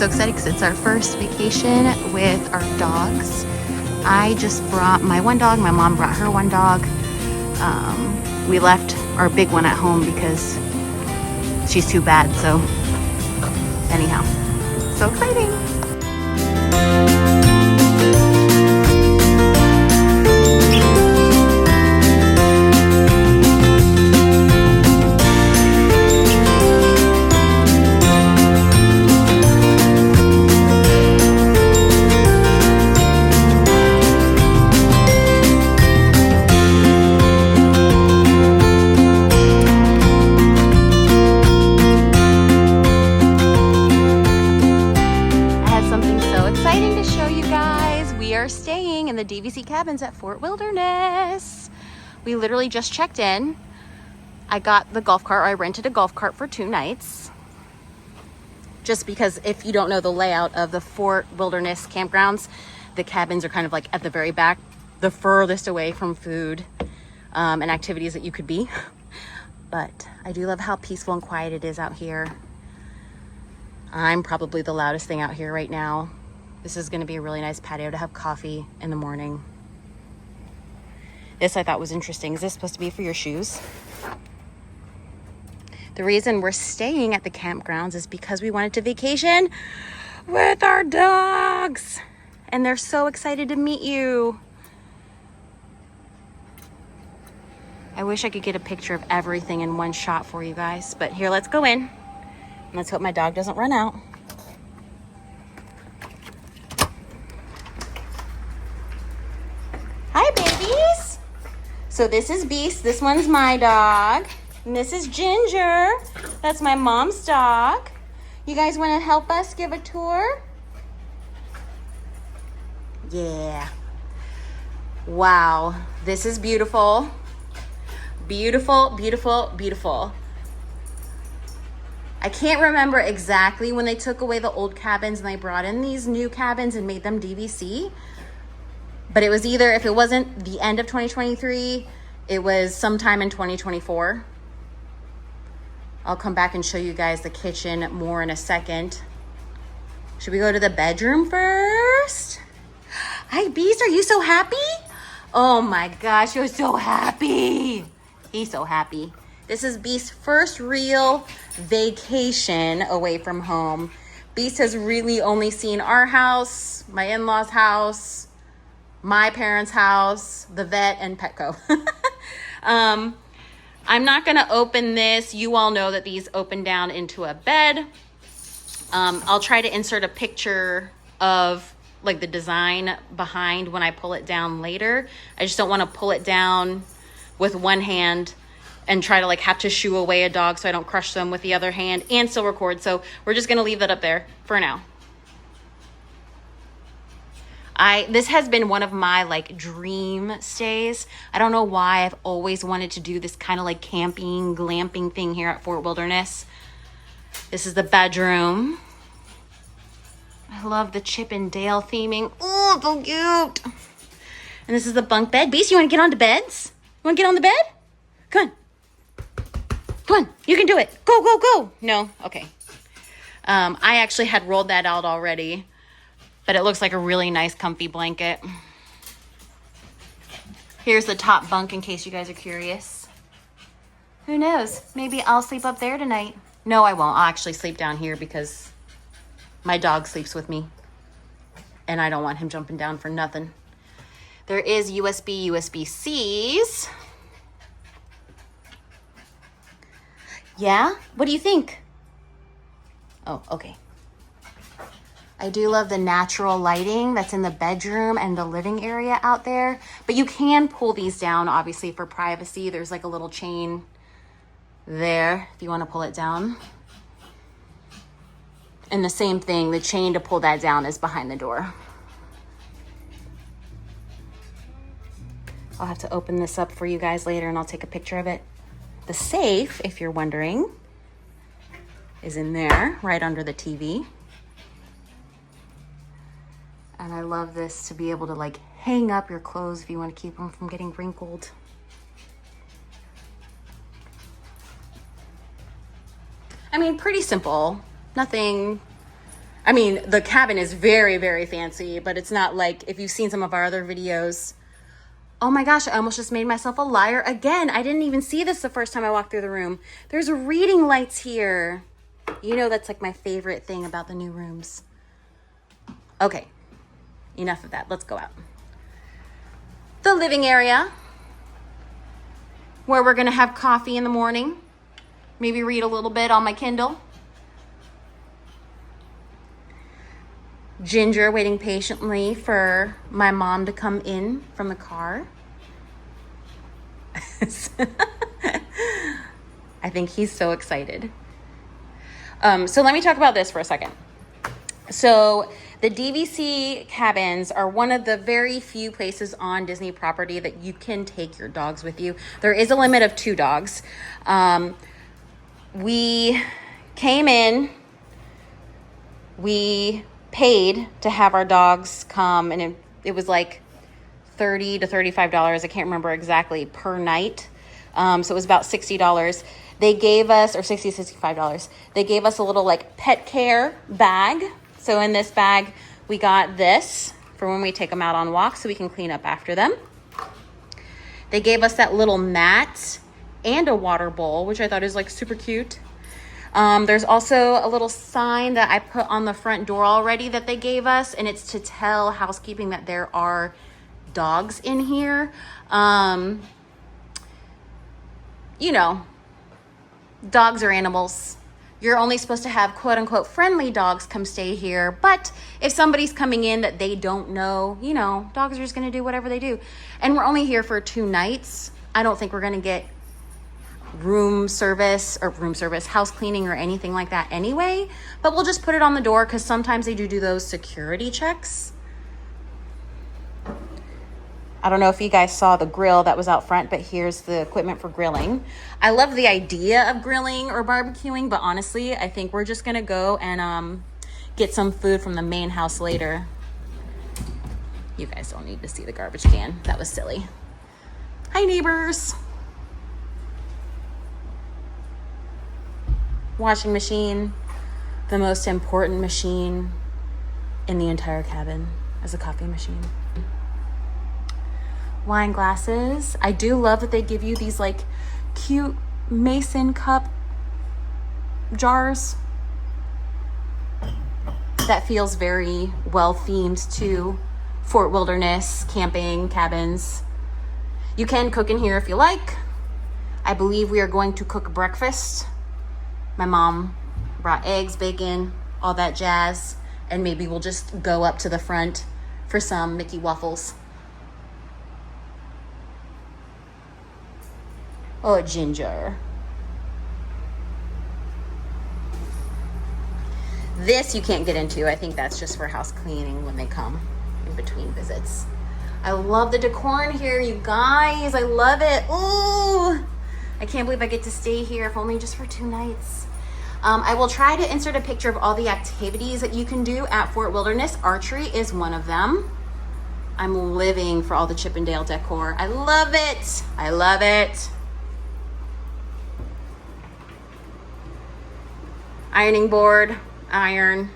so excited because it's our first vacation with our dogs. I just brought my one dog. My mom brought her one dog. We left our big one at home because she's too bad. So anyhow, so exciting. Staying in the DVC Cabins at Fort Wilderness. We literally just checked in. I got the golf cart, or I rented a golf cart for 2 nights. Just because if you don't know the layout of the Fort Wilderness campgrounds, the cabins are kind of like at the very back, the furthest away from food and activities that you could be. But I do love how peaceful and quiet it is out here. I'm probably the loudest thing out here right now. This is going to be a really nice patio to have coffee in the morning. This I thought was interesting. Is this supposed to be for your shoes? The reason we're staying at the campgrounds is because we wanted to vacation with our dogs. And they're so excited to meet you. I wish I could get a picture of everything in one shot for you guys. But here, let's go in. And let's hope my dog doesn't run out. Hi, babies. So this is Beast. This one's my dog. And this is Ginger. That's my mom's dog. You guys want to help us give a tour? Yeah. Wow. This is beautiful. Beautiful, beautiful, beautiful. I can't remember exactly when they took away the old cabins and they brought in these new cabins and made them DVC. But it was either, if it wasn't the end of 2023, it was sometime in 2024. I'll come back and show you guys the kitchen more in a second. Should we go to the bedroom first? Hi, Beast, are you so happy? Oh my gosh, you're so happy. He's so happy. This is Beast's first real vacation away from home. Beast has really only seen our house, my in-laws' house, my parents' house, the vet, and Petco. I'm not gonna open this. You all know that these open down into a bed. I'll try to insert a picture of like the design behind when I pull it down later. I just don't wanna pull it down with one hand and try to like have to shoo away a dog so I don't crush them with the other hand and still record. So we're just gonna leave that up there for now. This has been one of my like dream stays. I don't know why I've always wanted to do this kind of like camping, glamping thing here at Fort Wilderness. This is the bedroom. I love the Chip and Dale theming. Oh, so cute. And this is the bunk bed. Beast, you want to get onto beds? You want to get on the bed? Come on. Come on. You can do it. Go, go, go. No? Okay. I actually had rolled that out already. But it looks like a really nice comfy blanket. Here's the top bunk in case you guys are curious. Who knows? Maybe I'll sleep up there tonight. No, I won't. I'll actually sleep down here because my dog sleeps with me. And I don't want him jumping down for nothing. There is USB-Cs. Yeah? What do you think? Oh, okay. I do love the natural lighting that's in the bedroom and the living area out there. But you can pull these down, obviously, for privacy. There's like a little chain there if you want to pull it down. And the same thing, the chain to pull that down is behind the door. I'll have to open this up for you guys later and I'll take a picture of it. The safe, if you're wondering, is in there, right under the TV. And I love this to be able to like hang up your clothes if you want to keep them from getting wrinkled. I mean, pretty simple. Nothing. I mean, the cabin is very, very fancy, but it's not like if you've seen some of our other videos. Oh my gosh, I almost just made myself a liar again. I didn't even see this the first time I walked through the room. There's reading lights here. You know that's like my favorite thing about the new rooms. Okay, enough of that. Let's go out. The living area, where we're gonna have coffee in the morning. Maybe read a little bit on my Kindle. Ginger waiting patiently for my mom to come in from the car. I think he's so excited. So let me talk about this for a second. So the DVC cabins are one of the very few places on Disney property that you can take your dogs with you. There is a limit of 2 dogs. We came in, we paid to have our dogs come, and it was like $30 to $35. I can't remember exactly per night. So it was about $60. They gave us, or $60, $65. They gave us a little like pet care bag. So in this bag, we got this for when we take them out on walks so we can clean up after them. They gave us that little mat and a water bowl, which I thought is like super cute. There's also a little sign that I put on the front door already that they gave us, and it's to tell housekeeping that there are dogs in here. You know, dogs are animals. You're only supposed to have quote unquote friendly dogs come stay here. But if somebody's coming in that they don't know, you know, dogs are just going to do whatever they do. And we're only here for 2 nights. I don't think we're going to get room service, house cleaning or anything like that anyway, but we'll just put it on the door because sometimes they do those security checks. I don't know if you guys saw the grill that was out front, but here's the equipment for grilling. I love the idea of grilling or barbecuing, but honestly, I think we're just gonna go and get some food from the main house later. You guys don't need to see the garbage can. That was silly. Hi, neighbors. Washing machine, the most important machine in the entire cabin is a coffee machine. Wine glasses. I do love that they give you these like cute mason cup jars. That feels very well themed to Fort Wilderness camping cabins. You can cook in here if you like. I believe we are going to cook breakfast. My mom brought eggs, bacon, all that jazz, and maybe we'll just go up to the front for some Mickey waffles. Oh, Ginger. This you can't get into. I think that's just for house cleaning when they come in between visits. I love the decor in here, you guys. I love it. Ooh, I can't believe I get to stay here, if only just for 2 nights. I will try to insert a picture of all the activities that you can do at Fort Wilderness. Archery is one of them. I'm living for all the Chippendale decor. I love it. I love it. Ironing board, iron.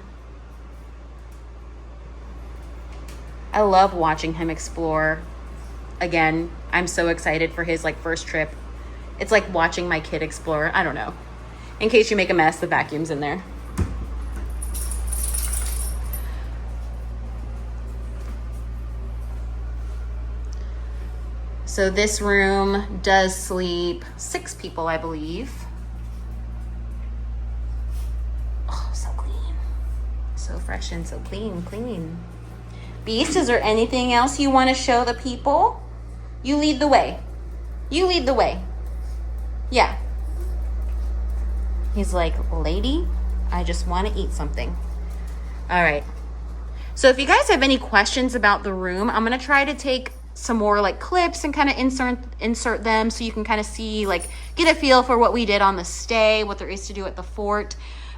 I love watching him explore. Again, I'm so excited for his like first trip. It's like watching my kid explore. I don't know. In case you make a mess, the vacuum's in there. So this room does sleep 6 people, I believe. Oh, so clean. So fresh and so clean. Beast, is there anything else you want to show the people? You lead the way. You lead the way. Yeah. He's like, lady, I just want to eat something. All right. So if you guys have any questions about the room, I'm going to try to take some more like clips and kind of insert them so you can kind of see, like, get a feel for what we did on the stay, what there is to do at the fort.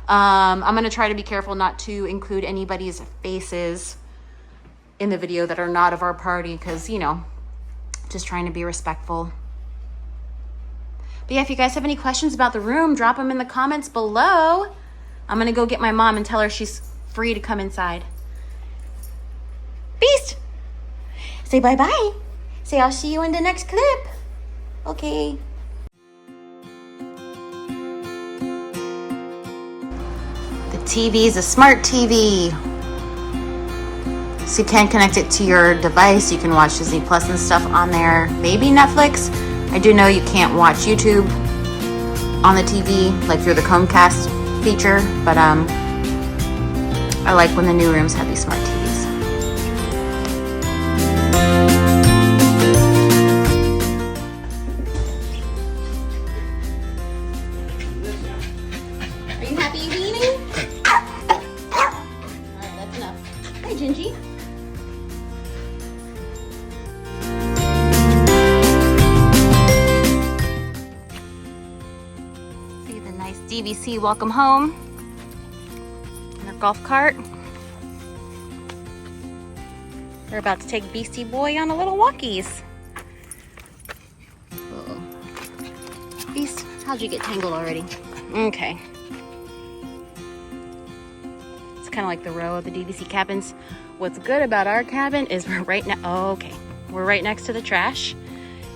I'm going to try to be careful not to include anybody's faces in the video that are not of our party because, you know, just trying to be respectful. But yeah, if you guys have any questions about the room, drop them in the comments below. I'm going to go get my mom and tell her she's free to come inside. Beast! Say bye-bye. Say I'll see you in the next clip. Okay. The TV is a smart TV. So you can connect it to your device. You can watch Disney Plus and stuff on there. Maybe Netflix. I do know you can't watch YouTube on the TV, like through the Chromecast feature, but I like when the new rooms have these smart TVs. Are you happy you eating? Alright, that's enough. Hi, Gingy. See the nice DVC welcome home. And our golf cart. We're about to take Beastie Boy on a little walkies. Uh-oh. Beast, how'd you get tangled already? Okay. It's kind of like the row of the DVC cabins. What's good about our cabin is we're right now. Oh, okay. We're right next to the trash.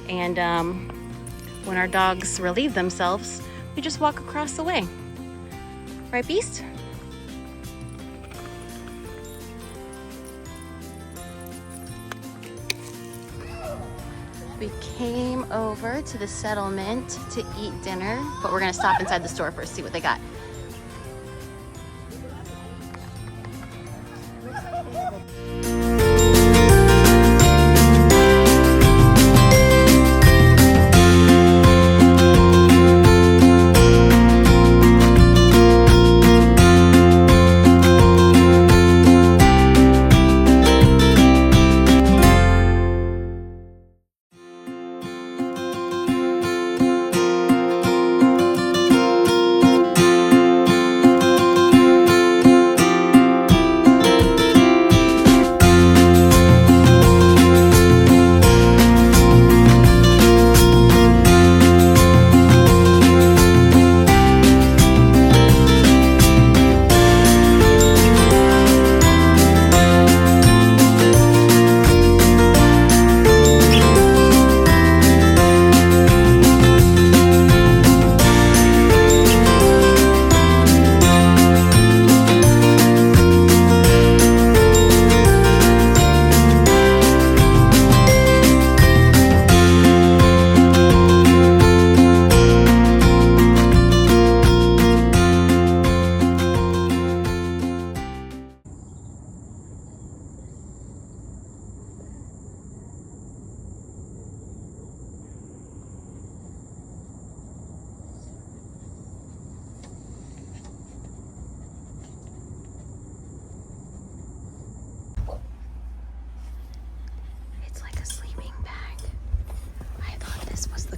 And when our dogs relieve themselves, we just walk across the way. Right, Beast? We came over to the settlement to eat dinner, but we're gonna stop inside the store first, see what they got.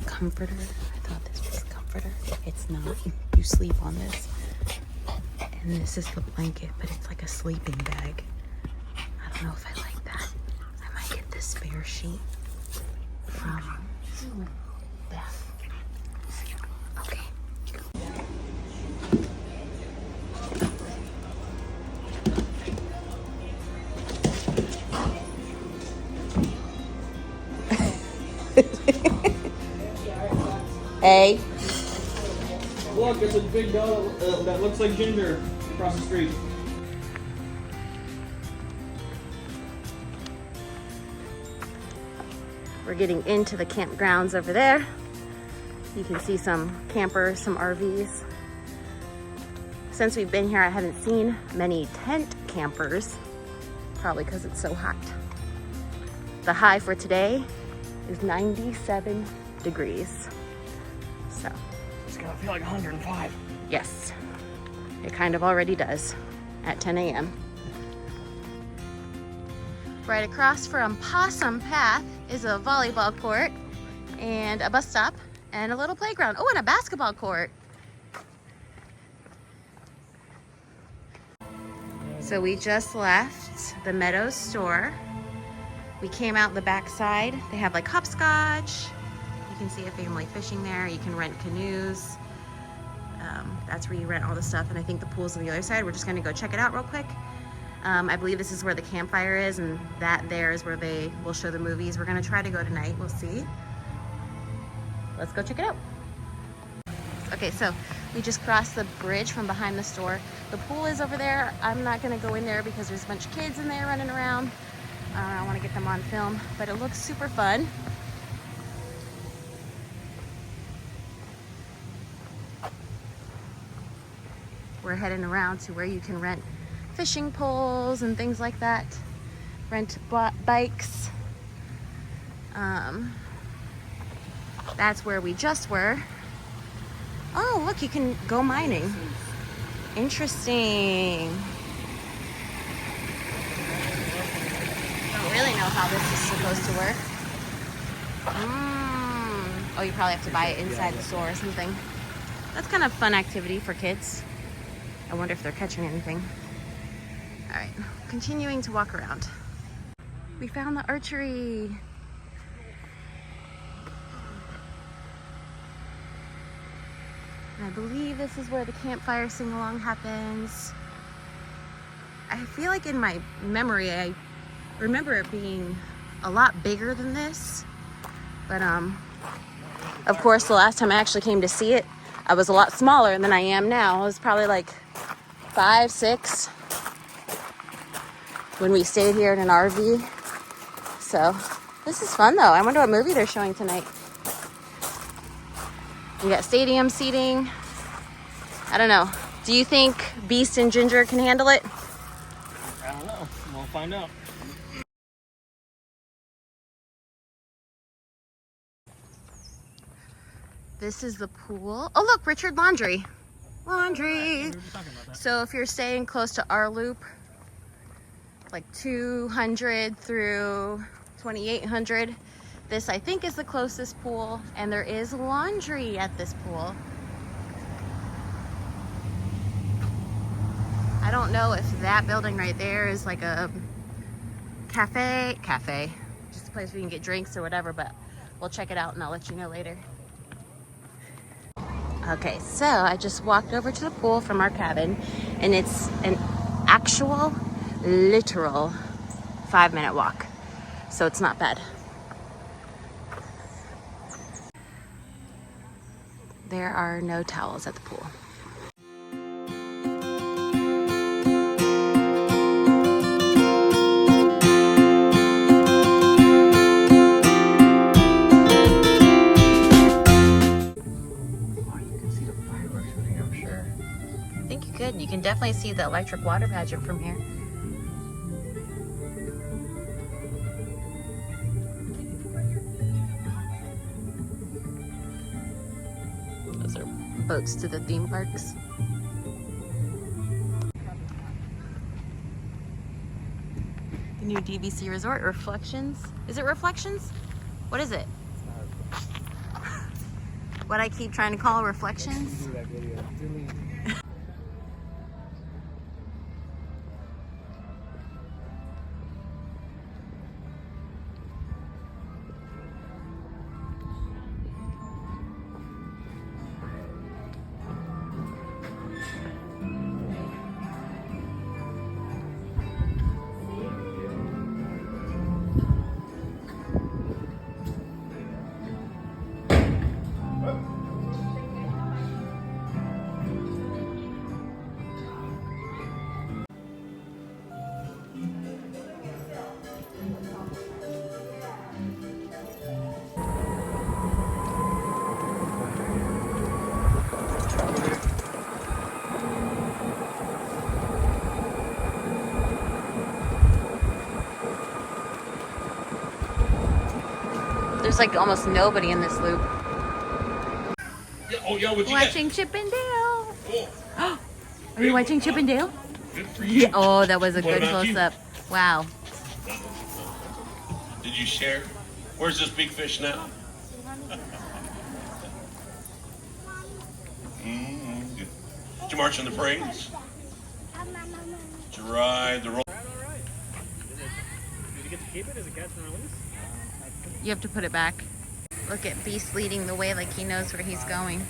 Comforter. I thought this was a comforter. It's not. You sleep on this. And this is the blanket, but it's like a sleeping bag. I don't know if I like that. I might get this spare sheet from Beth. Okay. Hey. Look, it's a big dog that looks like Ginger across the street. We're getting into the campgrounds over there. You can see some campers, some RVs. Since we've been here, I haven't seen many tent campers, probably because it's so hot. The high for today is 97 degrees. So It's gonna feel like 105. yes, it kind of already does at 10 a.m. Right across from Possum Path is a volleyball court and a bus stop and a little playground. Oh, and a basketball court. So we just left the Meadows store. We came out the back side. They have like hopscotch. You can see a family fishing there. You can rent canoes. That's where you rent all the stuff. And I think the pool's on the other side. We're just gonna go check it out real quick. I believe this is where the campfire is, and that there is where they will show the movies. We're gonna try to go tonight, we'll see. Let's go check it out. Okay, so we just crossed the bridge from behind the store. The pool is over there. I'm not gonna go in there because there's a bunch of kids in there running around. I wanna get them on film, but it looks super fun. We're heading around to where you can rent fishing poles and things like that. Rent bikes. That's where we just were. Oh, look, you can go mining. Interesting. I don't really know how this is supposed to work. Oh, you probably have to buy it inside the store or something. That's kind of a fun activity for kids. I wonder if they're catching anything. All right, continuing to walk around. We found the archery. I believe this is where the campfire sing-along happens. I feel like in my memory, I remember it being a lot bigger than this. But of course, the last time I actually came to see it, I was a lot smaller than I am now. I was probably like 5, 6 when we stayed here in an RV. So this is fun though. I wonder what movie they're showing tonight. We got stadium seating. I don't know. Do you think Beast and Ginger can handle it? I don't know. We'll find out. This is the pool. Oh look, Richard Laundry. Laundry. So if you're staying close to our loop, like 200 through 2800, this I think is the closest pool, and there is laundry at this pool. I don't know if that building right there is like a cafe, just a place where you can get drinks or whatever, but we'll check it out and I'll let you know later. Okay, so I just walked over to the pool from our cabin, and it's an actual, literal 5-minute walk. So it's not bad. There are no towels at the pool. You can definitely see the electric water pageant from here. Those are boats to the theme parks. The new DVC resort, Reflections. Is it Reflections? What is it? What I keep trying to call Reflections? There's like almost nobody in this loop. Yeah, oh yeah, what you Watching Chip and Dale. Oh. Are you watching Chip and Dale? Good for you. Yeah. Oh, that was a What good about you? close-up. Wow. Did you share? Where's this big fish now? Good. Did you march in the parades? Did you ride the roll? All right. Did you get to keep it? Is it catch and release? You have to put it back. Look at Beast leading the way like he knows where he's going.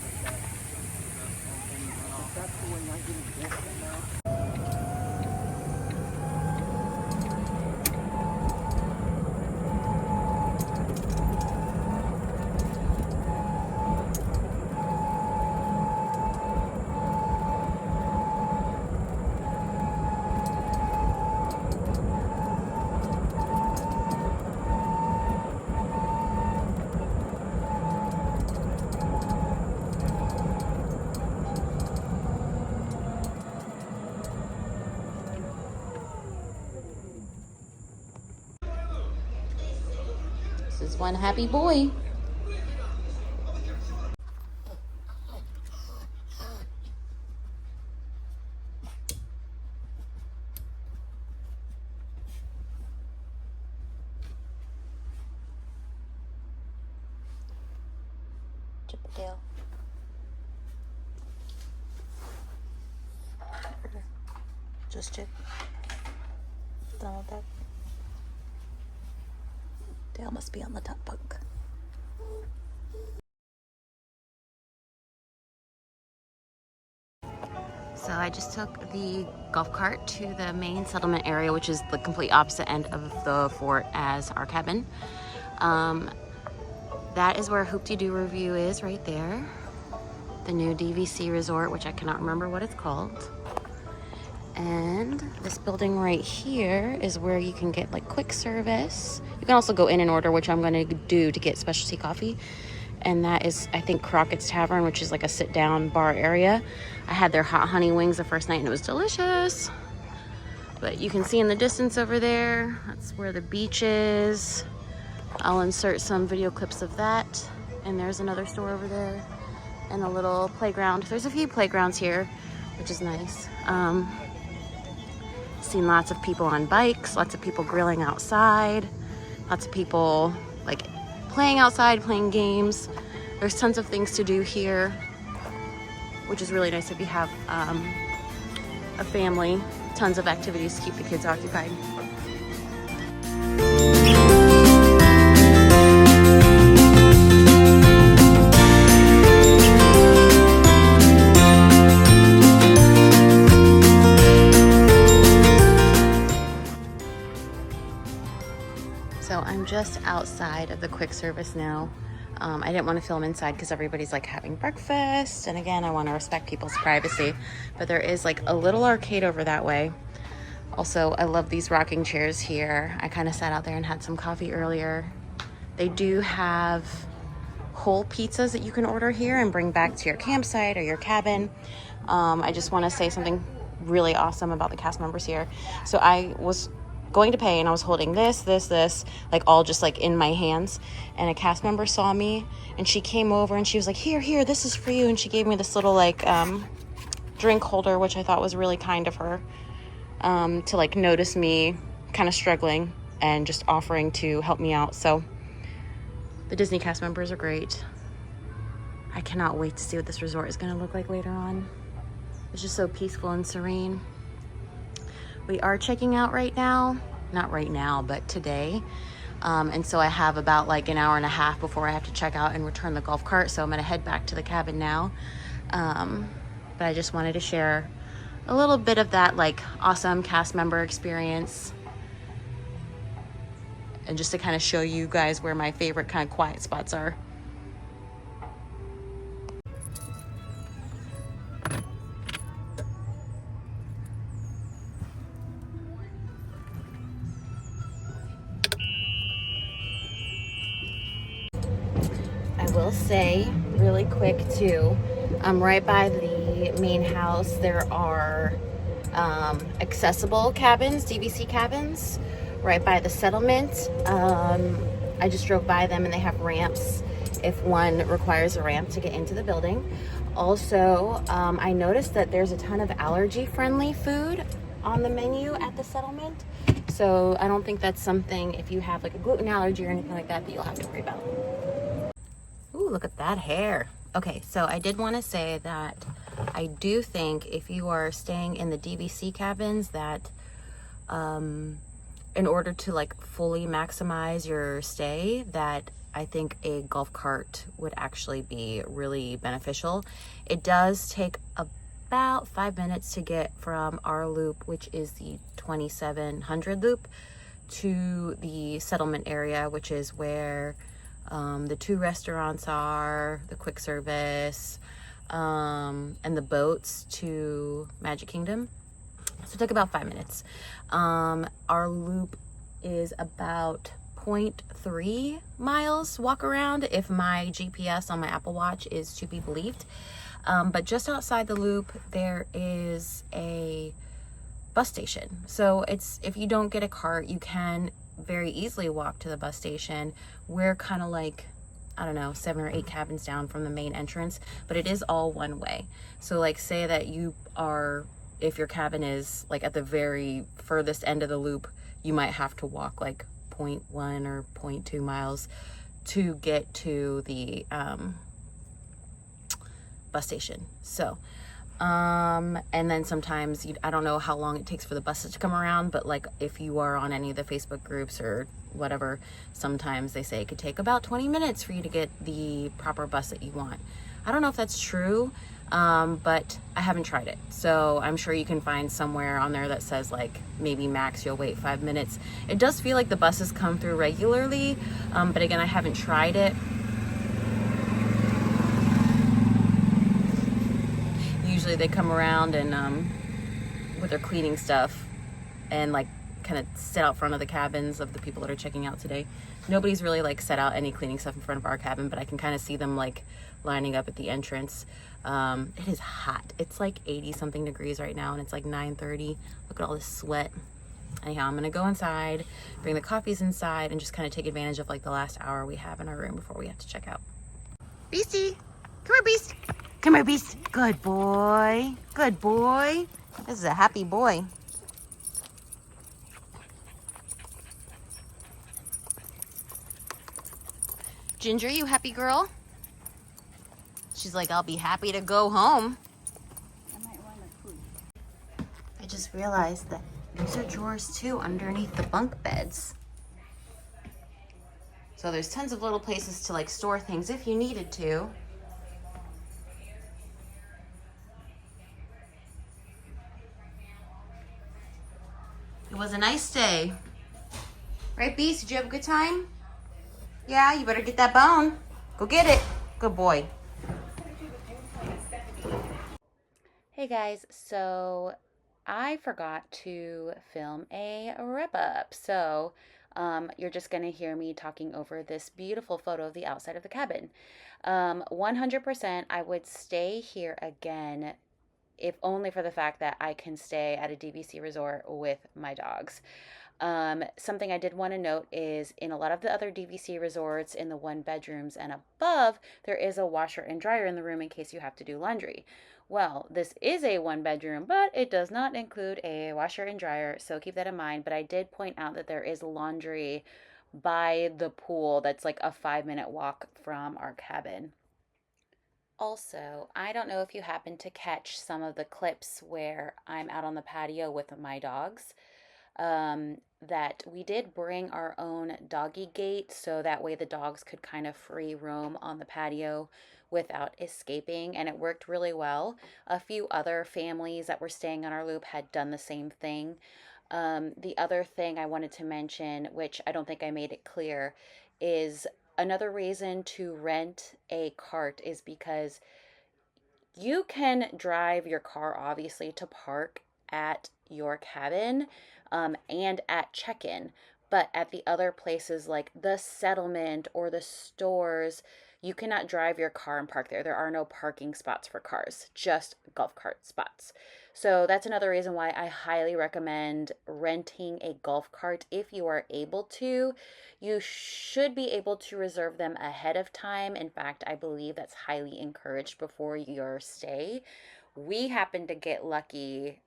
one happy boy. Chippendale. Just Chip. Done with that. Dale must be on the top bunk. So I just took the golf cart to the main settlement area, which is the complete opposite end of the fort as our cabin. That is where Hoop-de-Doo Review is right there. The new DVC resort, which I cannot remember what it's called. And this building right here is where you can get like quick service. You can also go in and order, which I'm going to do to get specialty coffee. And that is, I think, Crockett's Tavern, which is like a sit-down bar area. I had their hot honey wings the first night and it was delicious. But you can see in the distance over there, that's where the beach is. I'll insert some video clips of that. And there's another store over there and a little playground. There's a few playgrounds here, which is nice. Seen lots of people on bikes, lots of people grilling outside, lots of people like playing outside, playing games. There's tons of things to do here, which is really nice if you have a family. Tons of activities to keep the kids occupied. So I'm just outside of the quick service now. I didn't want to film inside because everybody's like having breakfast. And again, I want to respect people's privacy. But there is like a little arcade over that way. Also, I love these rocking chairs here. I kind of sat out there and had some coffee earlier. They do have whole pizzas that you can order here and bring back to your campsite or your cabin. I just want to say something really awesome about the cast members here. So I was going to pay and I was holding this, like all just like in my hands. And a cast member saw me and she came over and she was like, here, this is for you. And she gave me this little like drink holder, which I thought was really kind of her, to like notice me kind of struggling and just offering to help me out. So the Disney cast members are great. I cannot wait to see what this resort is going to look like later on. It's just so peaceful and serene. We are checking out right now. Not right now, but today. And so I have about like an hour and a half before I have to check out and return the golf cart. So I'm gonna head back to the cabin now. But I just wanted to share a little bit of that like awesome cast member experience. And just to kind of show you guys where my favorite kind of quiet spots are. I will say really quick too, right by the main house there are accessible cabins, DVC cabins, right by the settlement. I just drove by them and they have ramps if one requires a ramp to get into the building. Also, I noticed that there's a ton of allergy-friendly food on the menu at the settlement. So I don't think that's something, if you have like a gluten allergy or anything like that, that you'll have to worry about. Ooh, look at that hair. Okay, so I did want to say that I do think if you are staying in the DVC cabins that in order to like fully maximize your stay, that I think a golf cart would actually be really beneficial. It does take about 5 minutes to get from our loop, which is the 2700 loop, to the settlement area, which is where the 2 restaurants are, the quick service, and the boats to Magic Kingdom. So it took about 5 minutes. Our loop is about 0.3 miles walk around if my GPS on my Apple Watch is to be believed. But just outside the loop, there is a bus station. So it's, if you don't get a cart, you can very easily walk to the bus station. We're kind of like, I don't know, 7 or 8 cabins down from the main entrance, but it is all one way. So like say that you are, if your cabin is like at the very furthest end of the loop, you might have to walk like 0.1 or 0.2 miles to get to the bus station. So and then sometimes I don't know how long it takes for the buses to come around, but like if you are on any of the Facebook groups or whatever, sometimes they say it could take about 20 minutes for you to get the proper bus that you want. I don't know if that's true, but I haven't tried it. So I'm sure you can find somewhere on there that says like maybe max you'll wait 5 minutes. It does feel like the buses come through regularly, but again, I haven't tried it. Usually they come around and with their cleaning stuff and like kind of sit out front of the cabins of the people that are checking out today. Nobody's really like set out any cleaning stuff in front of our cabin, but I can kind of see them like lining up at the entrance. It is hot. It's like 80 something degrees right now and it's like 9:30. Look at all this sweat. Anyhow, I'm gonna go inside, bring the coffees inside, and just kind of take advantage of like the last hour we have in our room before we have to check out. Beastie, come here, Beast. Come here, Beast. Good boy. Good boy. This is a happy boy. Ginger, you happy girl? She's like, I'll be happy to go home. I might want a food. I just realized that these are drawers too underneath the bunk beds. So there's tons of little places to like store things if you needed to. It was a nice day. Right, Beast? Did you have a good time? Yeah, you better get that bone. Go get it. Good boy. Hey guys, so I forgot to film a wrap-up. So you're just going to hear me talking over this beautiful photo of the outside of the cabin. 100% I would stay here again, if only for the fact that I can stay at a DVC resort with my dogs. Something I did want to note is in a lot of the other DVC resorts in the 1 bedrooms and above, there is a washer and dryer in the room in case you have to do laundry. Well, this is a 1 bedroom, but it does not include a washer and dryer, so keep that in mind. But I did point out that there is laundry by the pool that's like a 5-minute walk from our cabin. Also, I don't know if you happen to catch some of the clips where I'm out on the patio with my dogs. That we did bring our own doggy gate so that way the dogs could kind of free roam on the patio without escaping, and it worked really well. A few other families that were staying on our loop had done the same thing. The other thing I wanted to mention, which I don't think I made it clear, is another reason to rent a cart is because you can drive your car obviously to park at your cabin and at check-in, but at the other places like the settlement or the stores, you cannot drive your car and park there. There are no parking spots for cars, just golf cart spots. So that's another reason why I highly recommend renting a golf cart if you are able to. You should be able to reserve them ahead of time. In fact, I believe that's highly encouraged before your stay. We happened to get lucky.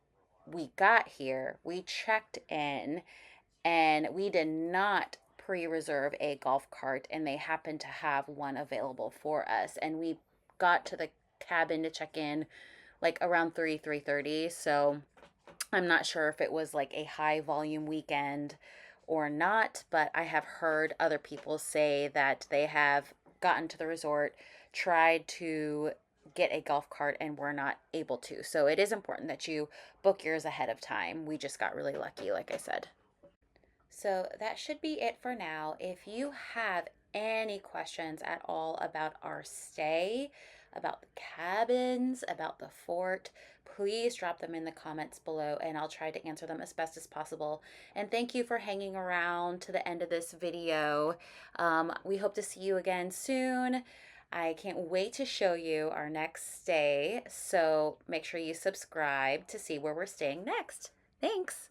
We got here, we checked in, and we did not pre-reserve a golf cart, and they happened to have one available for us. And we got to the cabin to check in like around 3:30. So I'm not sure if it was like a high volume weekend or not, but I have heard other people say that they have gotten to the resort, tried to get a golf cart, and were not able to. So it is important that you book yours ahead of time. We just got really lucky, like I said. So that should be it for now. If you have any questions at all about our stay, about the cabins, about the fort, please drop them in the comments below and I'll try to answer them as best as possible. And thank you for hanging around to the end of this video. We hope to see you again soon. I can't wait to show you our next stay, so make sure you subscribe to see where we're staying next. Thanks!